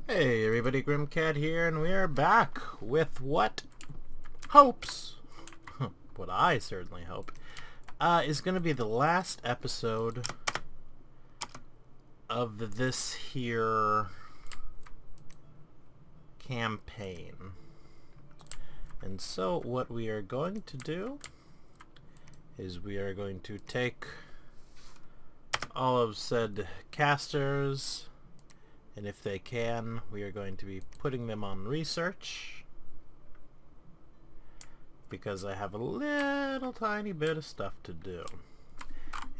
Hey everybody, Grimcad here, and we are back with what hopes, what I certainly hope, is going to be the last episode of this here campaign. And so what we are going to do is we are going to take all of said casters, and if they can, we are going to be putting them on research, because I have a little tiny bit of stuff to do.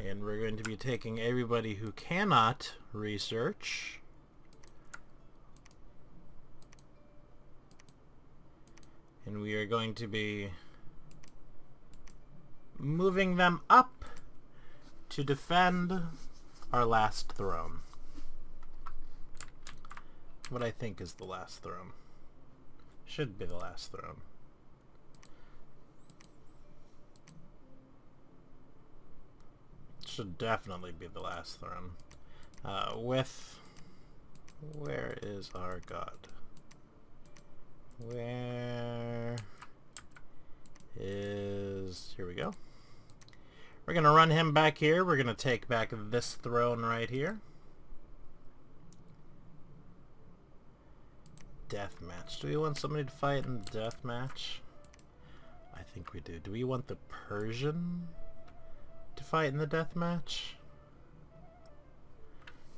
And we're going to be taking everybody who cannot research and we are going to be moving them up to defend our last throne. What I think is the last throne. Should be the last throne. Should definitely be the last throne. Where is our god? Where is... Here we go. We're gonna run him back here. We're gonna take back this throne right here. Death match. Do we want somebody to fight in the death match? I think we do. Do we want the Persian to fight in the death match?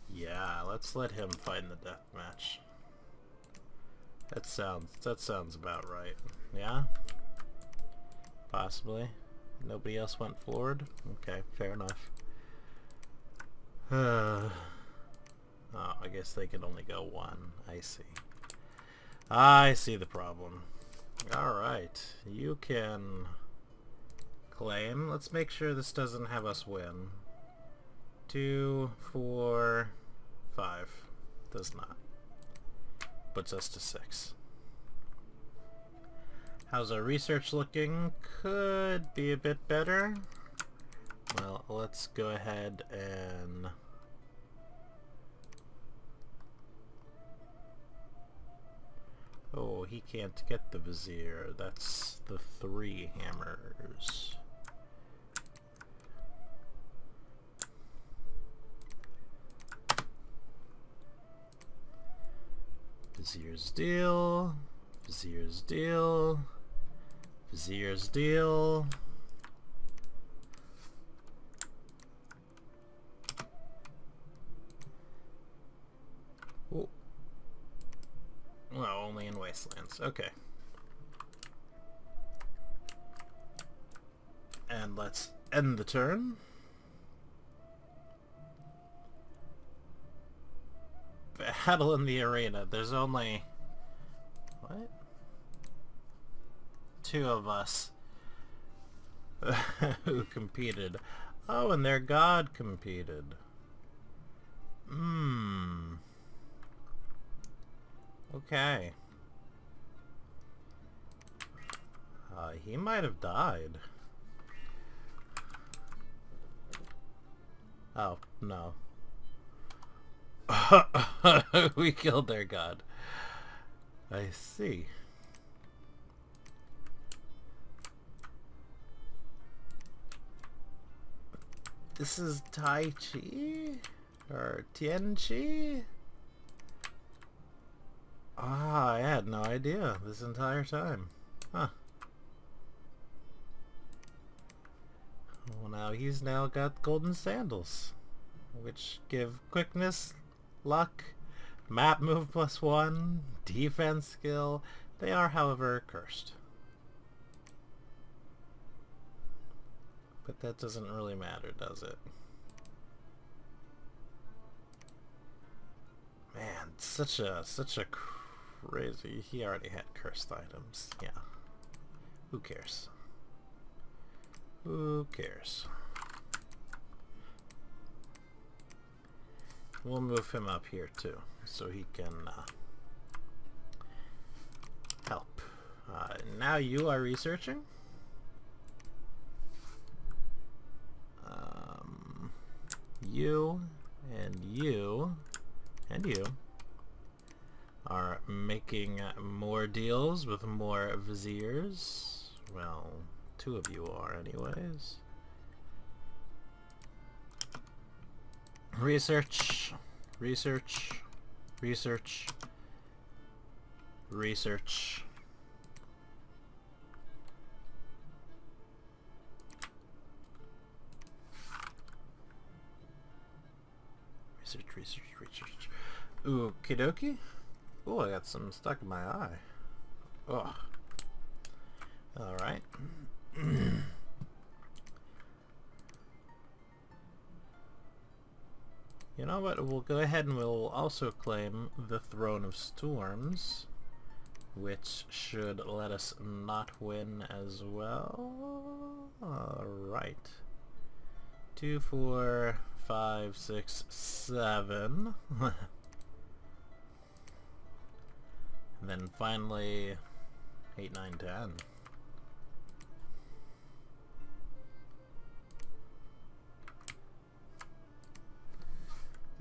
Yeah, let's let him fight in the death match. That sounds about right. Yeah? Possibly. Nobody else went forward? Okay, fair enough. Oh, I guess they can only go one. I see. I see the problem. Alright, you can claim. Let's make sure this doesn't have us win. 2, 4, 5. Does not. Puts us to 6. How's our research looking? Could be a bit better. Well, let's go ahead and... Oh, he can't get the vizier. That's the 3 hammers. Vizier's deal. Vizier's deal. Vizier's deal. Oh. Well, only in wastelands. Okay. And let's end the turn. Battle in the arena. There's only... What? 2 of us who competed. Oh, and their god competed. Okay. He might have died. Oh, no. We killed their god. I see. This is Tai Chi? Or Tian Chi? Ah, I had no idea this entire time. Huh. Well, now he's now got golden sandals, which give quickness, luck, map move +1, defense skill. They are, however, cursed. But that doesn't really matter, does it? Man, such a crazy... He already had cursed items. Yeah. Who cares? Who cares? We'll move him up here too, so he can help. Now you are researching. You and you and you are making more deals with more viziers. Well, 2 of you are anyways. Research, research, research, research. Research. Okie dokie. Oh, I got some stuck in my eye. Oh. Alright. You know what? We'll go ahead and we'll also claim the Throne of Storms, which should let us not win as well. Alright. 2, 4, 5, 6, 7. And then finally 8, 9, 10.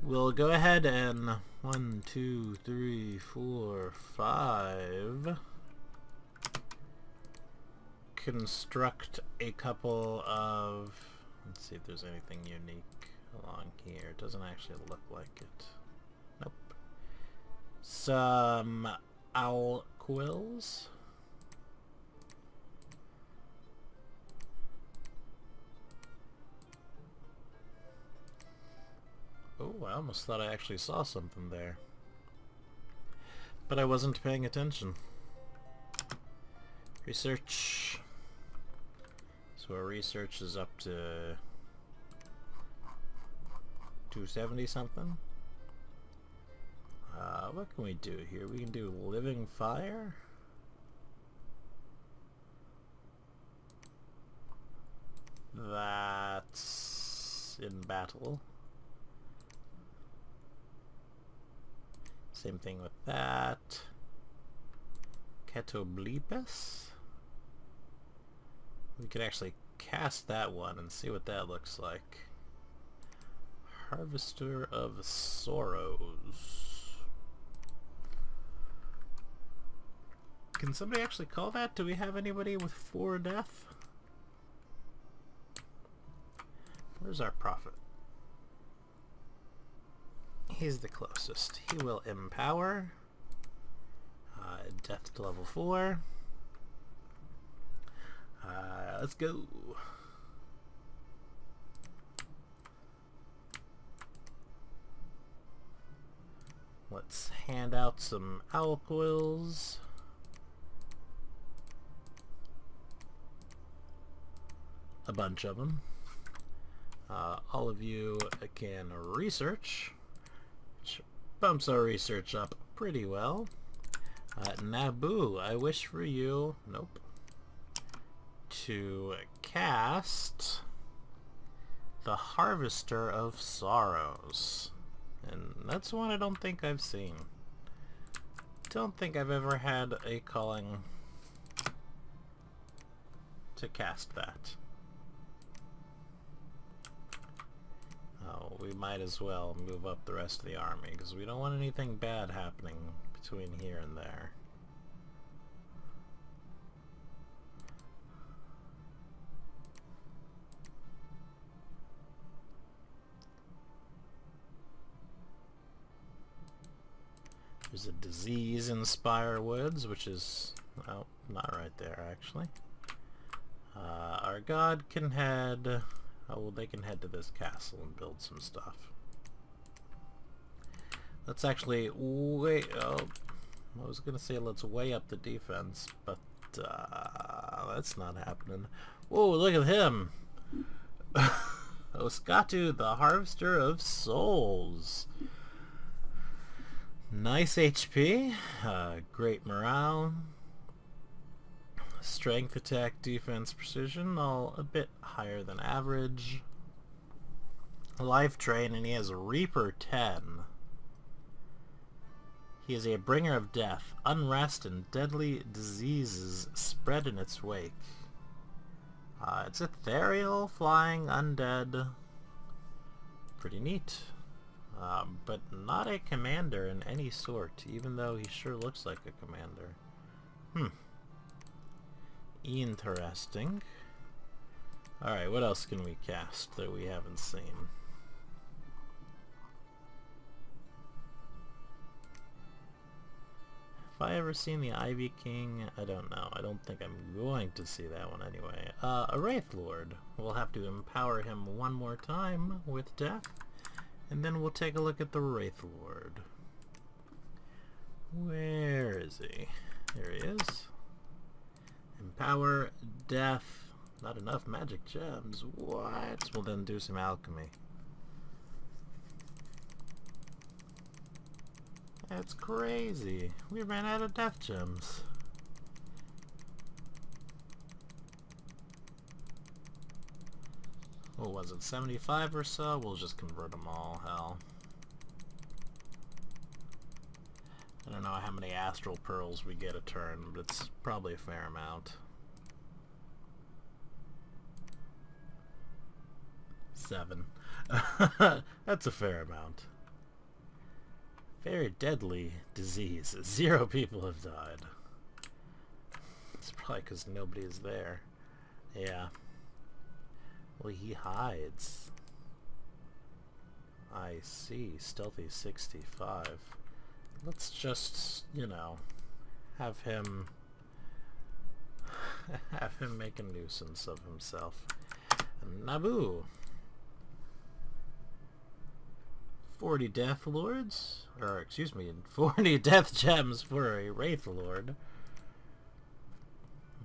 We'll go ahead and 1, 2, 3, 4, 5 construct a couple of, let's see if there's anything unique along here. It doesn't actually look like it. Nope. Some owl quills. Oh, I almost thought I actually saw something there. But I wasn't paying attention. Research. So our research is up to 270 something. What can we do here? We can do living fire. That's in battle. Same thing with that. Ketoblepus. We could actually cast that one and see what that looks like. Harvester of Sorrows. Can somebody actually call that? Do we have anybody with 4 death? Where's our prophet? He's the closest. He will empower. Death to level 4. Let's go. Let's hand out some owl quills. A bunch of them. All of you can research, which bumps our research up pretty well. Naboo, I wish for you, nope, to cast the Harvester of Sorrows. And that's one I don't think I've seen. Don't think I've ever had a calling to cast that. Oh, we might as well move up the rest of the army, because we don't want anything bad happening between here and there. There's a disease in Spire Woods, which is, oh, not right there actually. Our god can head, oh well, they can head to this castle and build some stuff. Let's actually wait, oh, I was gonna say let's weigh up the defense, but that's not happening. Whoa, look at him! Oskatu, the Harvester of Souls. Nice HP, great morale, strength, attack, defense, precision, all a bit higher than average. Life Drain, and he has Reaper 10. He is a bringer of death, unrest, and deadly diseases spread in its wake. It's ethereal, flying, undead. Pretty neat. but not a commander in any sort, even though he sure looks like a commander. Interesting. Alright, what else can we cast that we haven't seen? Have I ever seen the Ivy King? I don't know. I don't think I'm going to see that one anyway. A Wraith Lord. We'll have to empower him one more time with death, and then we'll take a look at the Wraith Lord. Where is he? There he is. Empower, death. Not enough magic gems. What? We'll then do some alchemy. That's crazy. We ran out of death gems. What was it, 75 or so? We'll just convert them all, hell. I don't know how many astral pearls we get a turn, but it's probably a fair amount. 7. That's a fair amount. Very deadly disease. 0 people have died. It's probably because nobody is there. Yeah. Well, he hides. I see. Stealthy 65. Let's just, you know, have him make a nuisance of himself. Naboo. 40 Death Lords, or excuse me, 40 Death Gems for a Wraith Lord.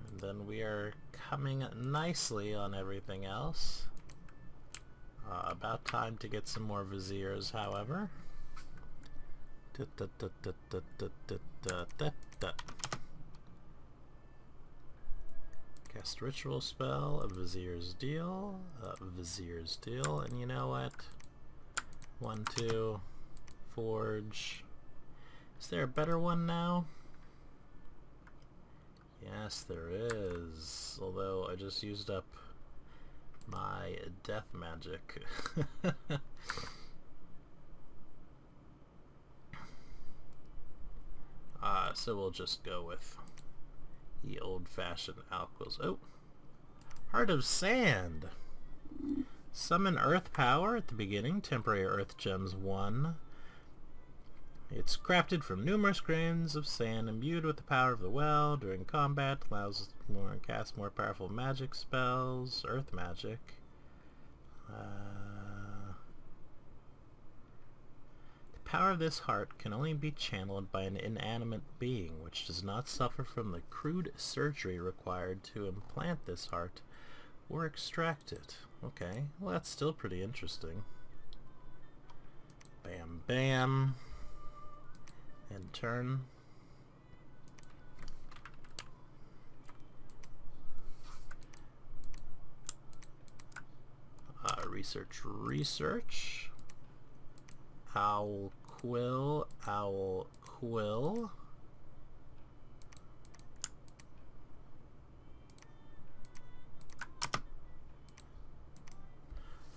And then we are coming nicely on everything else. About time to get some more Viziers, however. Cast Ritual Spell, a Vizier's Deal, and you know what? 1, 2, Forge. Is there a better one now? Yes, there is. Although I just used up my death magic. So we'll just go with the old-fashioned Alquils. Oh! Heart of Sand! Summon Earth Power at the beginning, temporary Earth Gems 1. It's crafted from numerous grains of sand imbued with the power of the well. During combat, allows us to cast more powerful magic spells, Earth magic. The power of this heart can only be channeled by an inanimate being, which does not suffer from the crude surgery required to implant this heart or extract it. Okay, well that's still pretty interesting. Bam bam. End turn. Research. Owl Quill.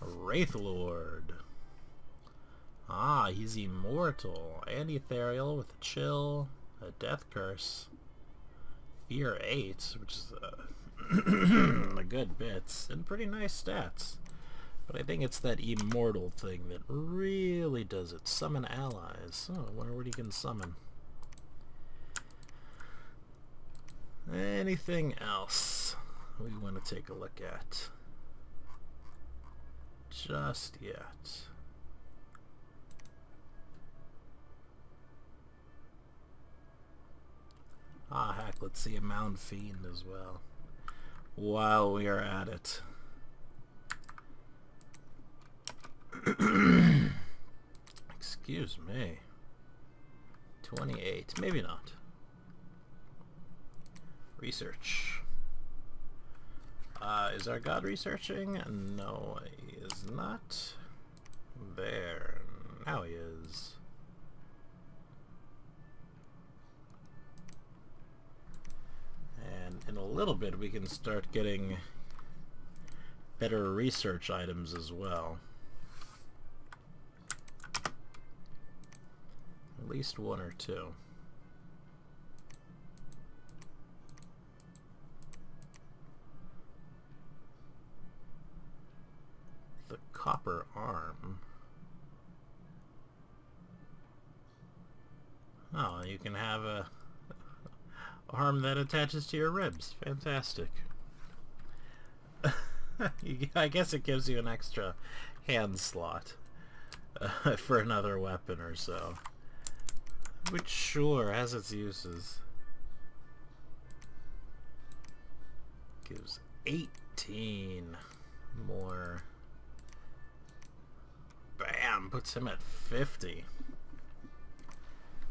Wraith Lord. Ah, he's immortal and ethereal with a chill, a death curse, fear 8, which is a good bits, and pretty nice stats. But I think it's that immortal thing that really does it. Summon allies. Oh, I wonder what he can summon. Anything else we want to take a look at? Just yet. Ah, heck, let's see a Mound Fiend as well, while we are at it. Excuse me. 28, maybe not. Research. Is our god researching? No, he is not. There. Now he is. And in a little bit we can start getting better research items as well. At least one or two. The copper arm. Oh, you can have a arm that attaches to your ribs. Fantastic. I guess it gives you an extra hand slot for another weapon or so. Which sure has its uses. Gives 18 more. Bam! Puts him at 50.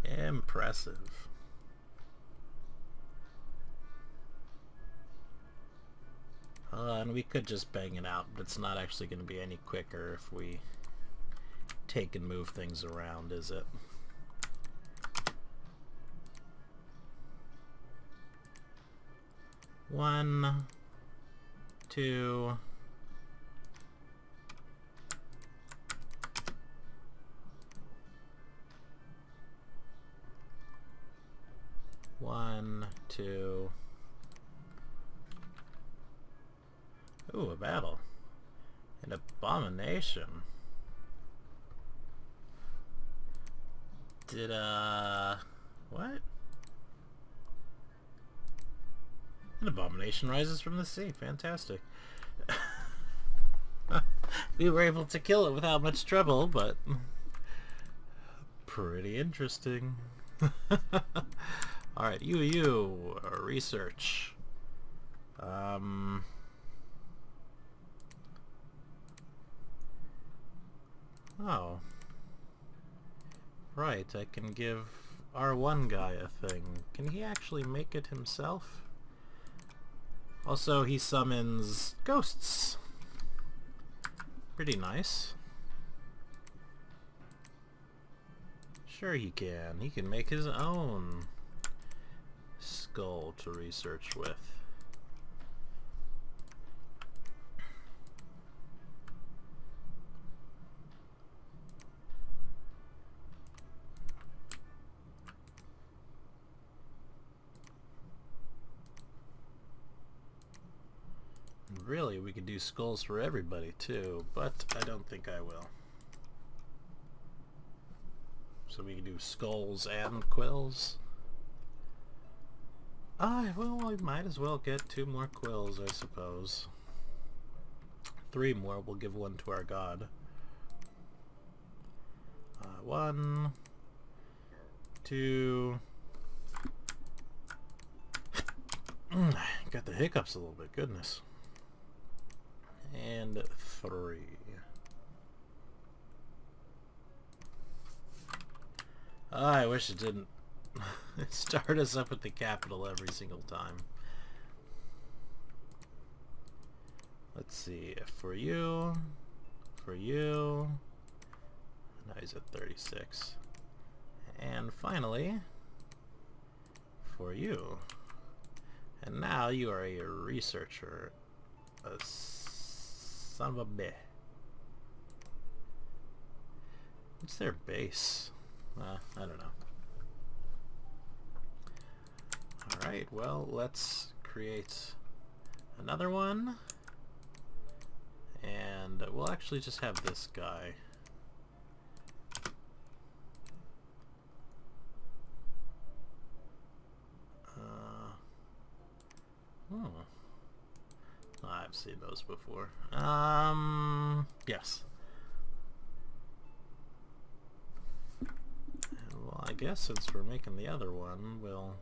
Impressive. And we could just bang it out, but it's not actually going to be any quicker if we take and move things around, is it? One, two, one, two. Ooh, a battle. An abomination. Did, what? An abomination rises from the sea. Fantastic. We were able to kill it without much trouble, but pretty interesting. Alright, you, research. Oh. Right, I can give our one guy a thing. Can he actually make it himself? Also, he summons ghosts. Pretty nice. Sure he can. He can make his own skull to research with. Really, we could do skulls for everybody too, but I don't think I will. So we can do skulls and quills. Well, we might as well get 2 more quills, I suppose. 3 more, we'll give 1 to our god. 1, 2... Got the hiccups a little bit, goodness. And 3. I wish it didn't start us up at the capital every single time. Let's see, for you, now he's at 36. And finally, for you. And now you are a researcher. A son of a bitch. What's their base? I don't know. Alright, well, let's create another one. And we'll actually just have this guy. I've seen those before. Yes. Well, I guess since we're making the other one, we'll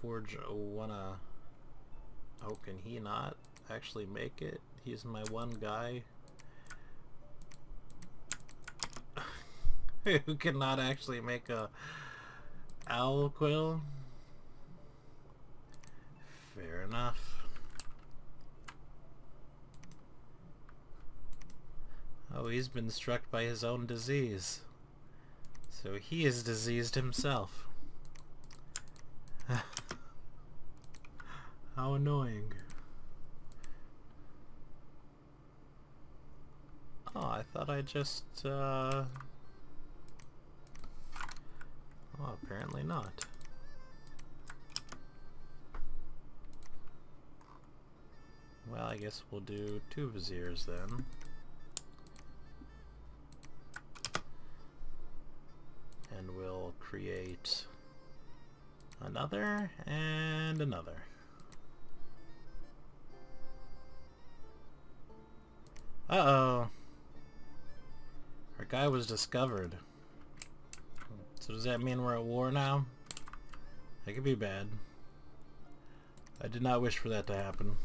forge one. Oh, can he not actually make it? He's my one guy who cannot actually make a owl quill. Fair enough. Oh, he's been struck by his own disease. So he is diseased himself. How annoying. Oh, I thought I just, Oh, apparently not. Well, I guess we'll do 2 viziers then. And we'll create another and another. Uh-oh. Our guy was discovered. So does that mean we're at war now? That could be bad. I did not wish for that to happen.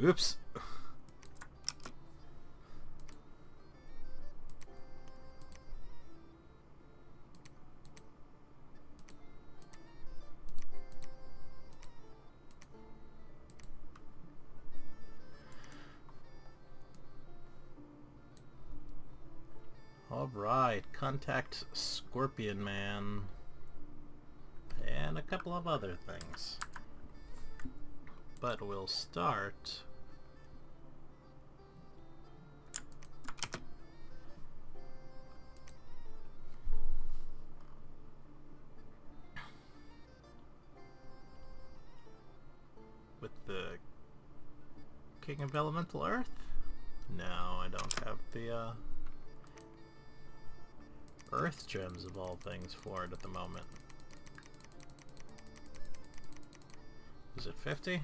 Oops. Alright, contact Scorpion Man. And a couple of other things. But we'll start with the King of Elemental Earth? No, I don't have the Earth gems of all things for it at the moment. Is it 50?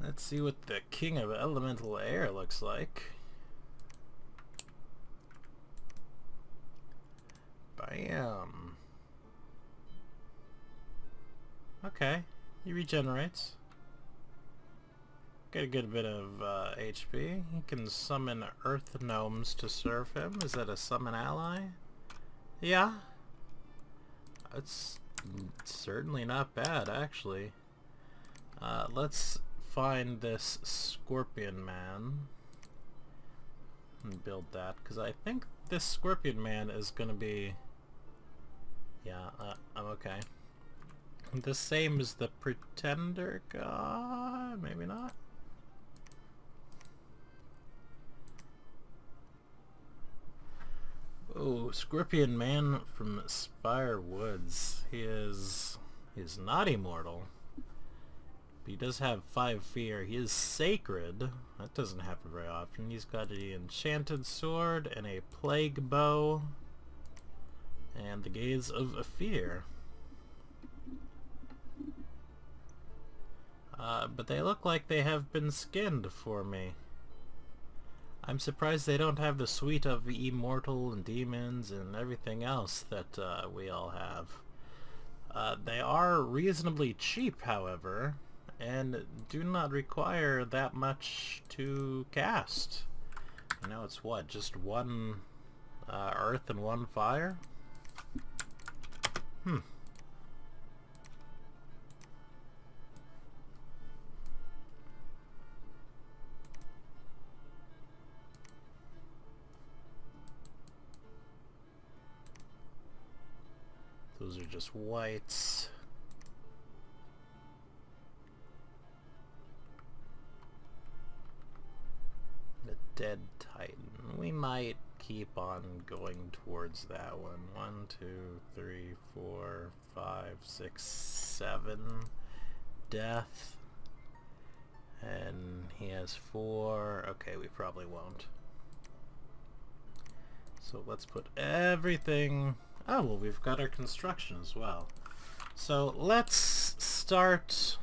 Let's see what the King of Elemental Air looks like. Bam. Okay, he regenerates. Get a good bit of HP. He can summon Earth Gnomes to serve him. Is that a summon ally? Yeah. It's certainly not bad, actually. Let's find this Scorpion Man and build that, because I think this Scorpion Man is gonna be... Yeah, I'm okay. The same as the Pretender God? Maybe not? Oh, Scorpion Man from Spire Woods. He's not immortal. But he does have 5 fear. He is sacred. That doesn't happen very often. He's got an enchanted sword and a plague bow. And the gaze of fear. But they look like they have been skinned for me. I'm surprised they don't have the suite of immortal and demons and everything else that we all have. They are reasonably cheap, however, and do not require that much to cast. You know, it's what, just 1 earth and 1 fire? Those are just whites. The Dead Titan. We might keep on going towards that one. 1, 2, 3, 4, 5, 6, 7. Death. And he has 4. Okay, we probably won't. So let's put everything... Oh, well, we've got our construction as well. So let's start...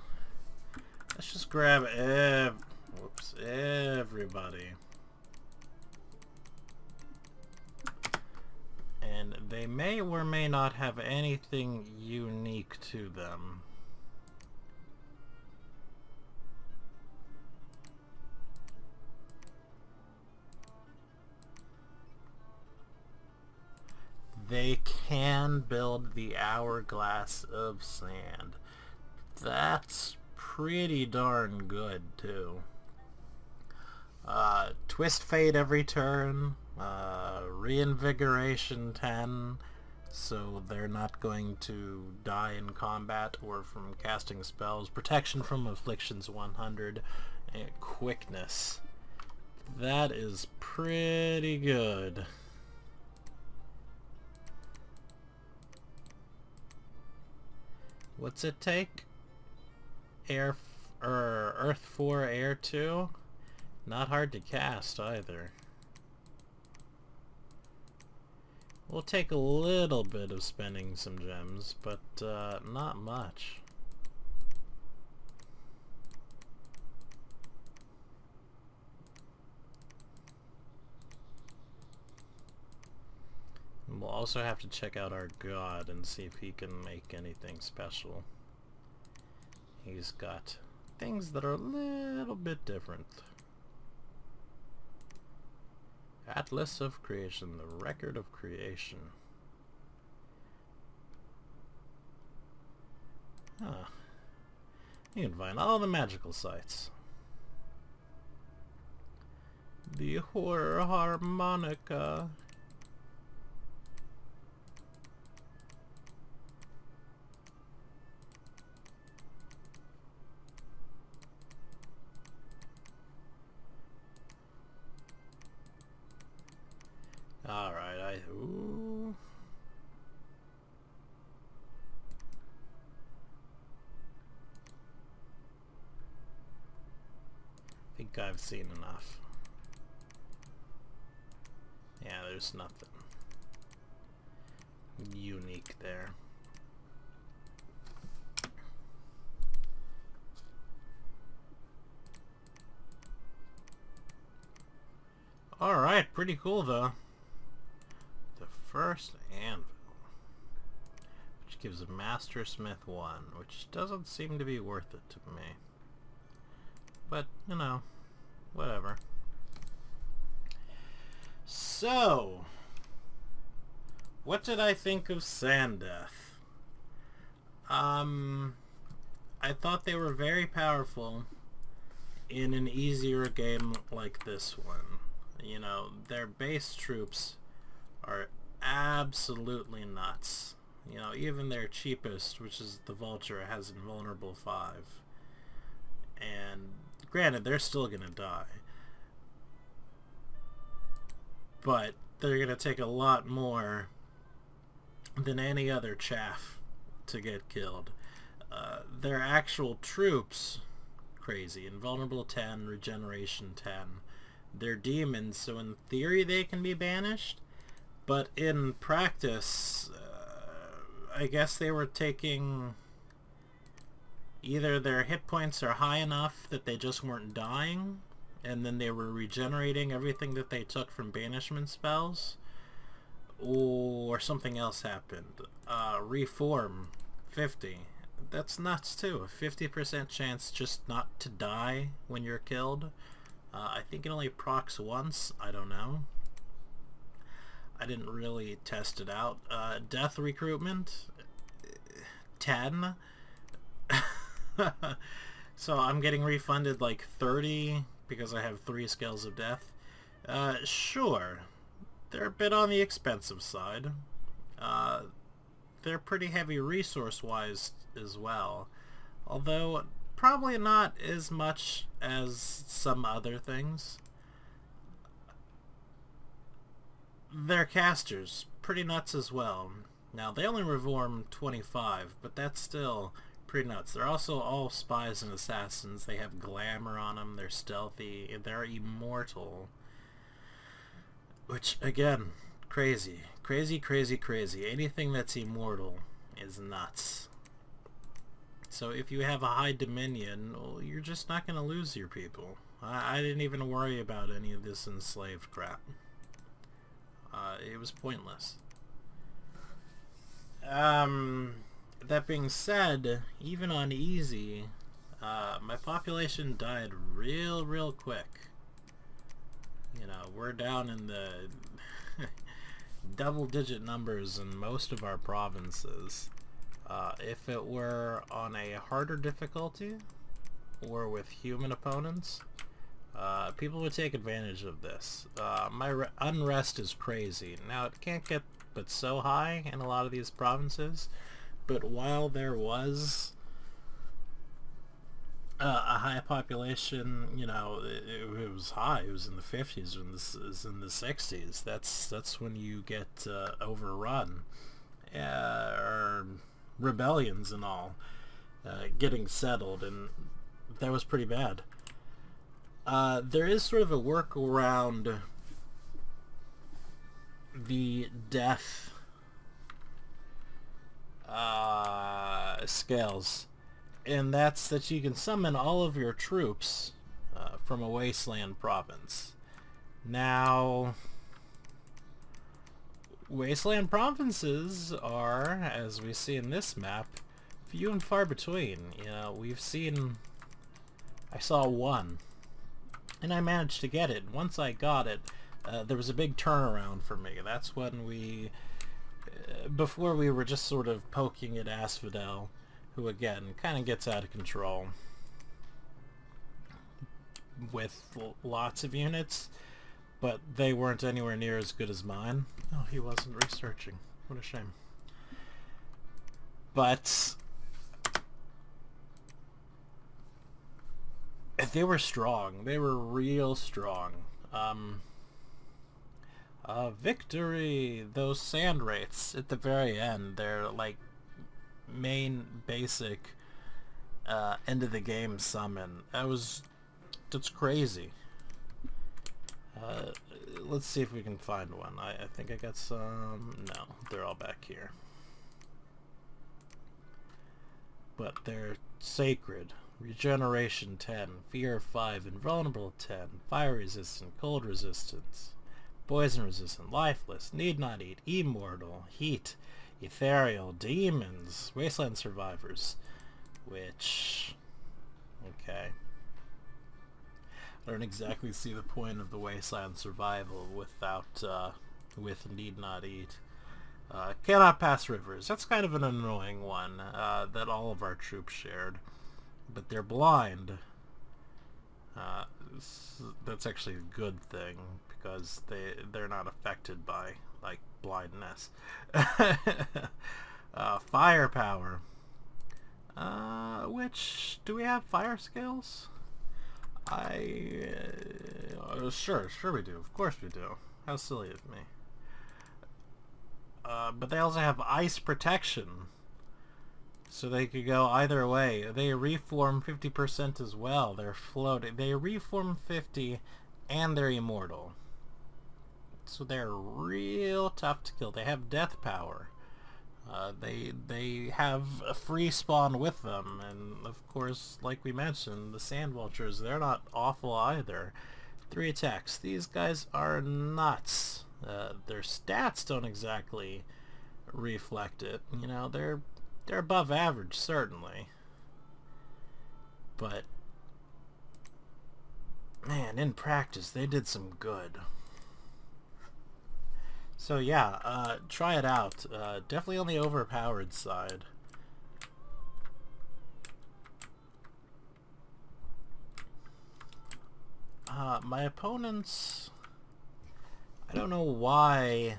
Let's just grab everybody. And they may or may not have anything unique to them. they can build the Hourglass of Sand. That's pretty darn good, too. Twist Fate every turn, Reinvigoration 10, so they're not going to die in combat or from casting spells, Protection from Afflictions 100, and Quickness. That is pretty good. What's it take? Earth 4, Air 2? Not hard to cast either. We'll take a little bit of spending some gems, but not much. And we'll also have to check out our god and see if he can make anything special. He's got things that are a little bit different. Atlas of Creation, the record of creation. Huh. You can find all the magical sites. The Horror Harmonica. Alright, ooh. I think I've seen enough. Yeah, there's nothing unique there. Alright, pretty cool though. First anvil, which gives a Master Smith 1, which doesn't seem to be worth it to me. But, you know, whatever. So, what did I think of Sandeth? I thought they were very powerful in an easier game like this one. You know, their base troops are absolutely nuts. You know, even their cheapest, which is the Vulture, has Invulnerable 5. And granted, they're still gonna die. But they're gonna take a lot more than any other chaff to get killed. Their actual troops, crazy. Invulnerable 10, Regeneration 10. They're demons, so in theory they can be banished. But in practice, I guess they were taking... Either their hit points are high enough that they just weren't dying, and then they were regenerating everything that they took from banishment spells, or something else happened. Reform, 50. That's nuts too. A 50% chance just not to die when you're killed. I think it only procs once. I don't know. I didn't really test it out. Death recruitment, 10. So I'm getting refunded like 30 because I have 3 scales of death. Sure, they're a bit on the expensive side. They're pretty heavy resource-wise as well, although probably not as much as some other things. Their casters, pretty nuts as well. Now, they only reform 25, but that's still pretty nuts. They're also all spies and assassins. They have glamour on them. They're stealthy. They're immortal. Which, again, crazy. Crazy, crazy, crazy. Anything that's immortal is nuts. So if you have a high dominion, well, you're just not going to lose your people. I didn't even worry about any of this enslaved crap. It was pointless. That being said, even on easy, my population died real quick. You know, we're down in the double-digit numbers in most of our provinces. If it were on a harder difficulty, or with human opponents, people would take advantage of this. My unrest is crazy. Now, it can't get but so high in a lot of these provinces, but while there was a high population, you know, it was high. It was in the 50s, and this is in the 60s. That's when you get overrun, or rebellions and all getting settled, and that was pretty bad. There is sort of a workaround the death scales, and that's that you can summon all of your troops from a wasteland province. Now, wasteland provinces are, as we see in this map, few and far between. You know, we've seen... I saw one, and I managed to get it. Once I got it, there was a big turnaround for me. That's when we... before we were just sort of poking at Asphodel, who again kind of gets out of control with lots of units, but they weren't anywhere near as good as mine. Oh, he wasn't researching. What a shame. But they were strong. They were real strong. Victory! Those sand wraiths at the very end, they're like main basic end of the game summon. That's crazy. Let's see if we can find one. I think I got some. No, they're all back here. But they're sacred. Regeneration 10, Fear 5, Invulnerable 10, Fire Resistant, Cold Resistance, Poison Resistant, Lifeless, Need Not Eat, Immortal, Heat, Ethereal, Demons, Wasteland Survivors, which... okay. I don't exactly see the point of the Wasteland Survival without, with Need Not Eat. Cannot Pass Rivers. That's kind of an annoying one that all of our troops shared. But they're blind. That's actually a good thing, because they're not affected by, like, blindness. Firepower. Which, do we have fire scales? Sure we do. Of course we do. How silly of me. But they also have ice protection, so they could go either way. They reform 50% as well. They're floating. They reform 50, and they're immortal. So they're real tough to kill. They have death power. They have a free spawn with them, and of course, like we mentioned, the Sand Vultures, they're not awful either. 3 attacks. These guys are nuts. Their stats don't exactly reflect it. You know, they're above average, certainly. But, man, in practice, they did some good. So yeah, try it out. Definitely on the overpowered side. My opponents... I don't know why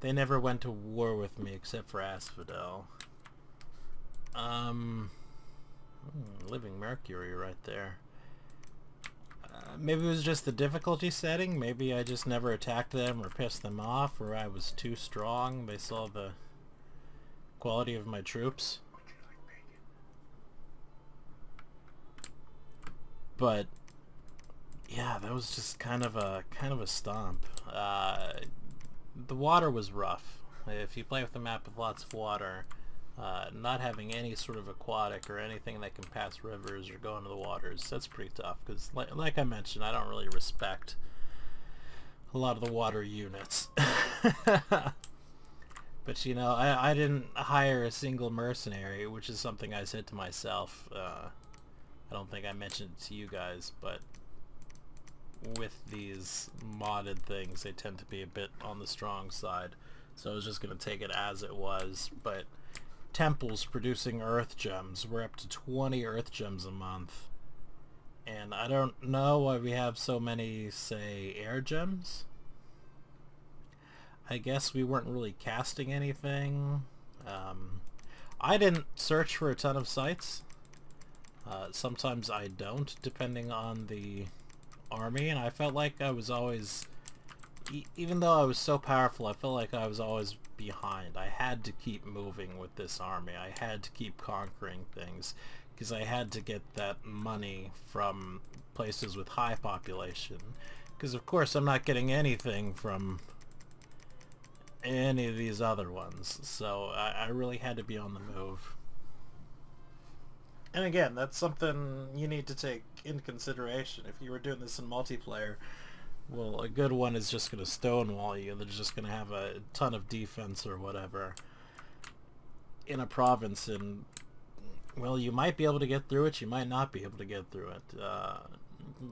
they never went to war with me except for Asphodel. Living Mercury right there. Maybe it was just the difficulty setting. Maybe I just never attacked them or pissed them off, or I was too strong. They saw the quality of my troops. But yeah, that was just kind of a stomp. The water was rough. If you play with a map with lots of water, not having any sort of aquatic or anything that can pass rivers or go into the waters, that's pretty tough, because like I mentioned, I don't really respect a lot of the water units. But you know, I didn't hire a single mercenary, which is something I said to myself. I don't think I mentioned it to you guys, but with these modded things, they tend to be a bit on the strong side. So I was just going to take it as it was. But temples producing earth gems, we're up to 20 earth gems a month. And I don't know why we have so many, say, air gems. I guess we weren't really casting anything. I didn't search for a ton of sites. Sometimes I don't, depending on the army, and I felt like I was always, even though I was so powerful, I felt like I was always behind. I had to keep moving with this army. I had to keep conquering things, because I had to get that money from places with high population. Because of course I'm not getting anything from any of these other ones, so I really had to be on the move. And again, that's something you need to take into consideration. If you were doing this in multiplayer, well, a good one is just going to stonewall you. They're just going to have a ton of defense or whatever in a province, and, well, you might be able to get through it, you might not be able to get through it.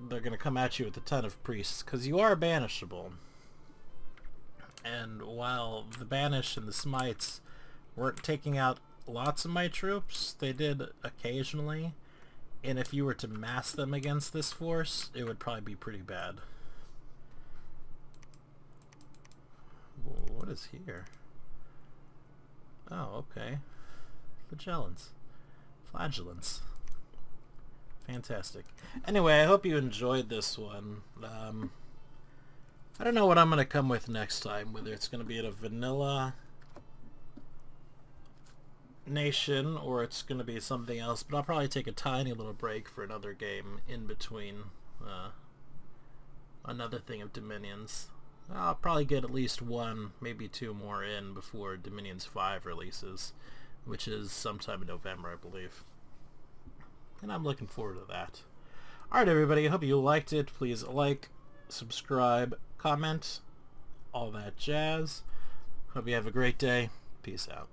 They're going to come at you with a ton of priests, because you are banishable. And while the Banish and the Smites weren't taking out lots of my troops, they did occasionally. And if you were to mass them against this force, it would probably be pretty bad. What is here? Oh, okay. Flagellants. Fantastic. Anyway, I hope you enjoyed this one. I don't know what I'm going to come with next time, whether it's going to be at a vanilla nation or it's going to be something else, but I'll probably take a tiny little break for another game in between another thing of Dominions. I'll probably get at least one, maybe two more in before Dominions 5 releases, which is sometime in November, I believe. And I'm looking forward to that. Alright everybody, I hope you liked it. Please like, subscribe, comment, all that jazz. Hope you have a great day. Peace out.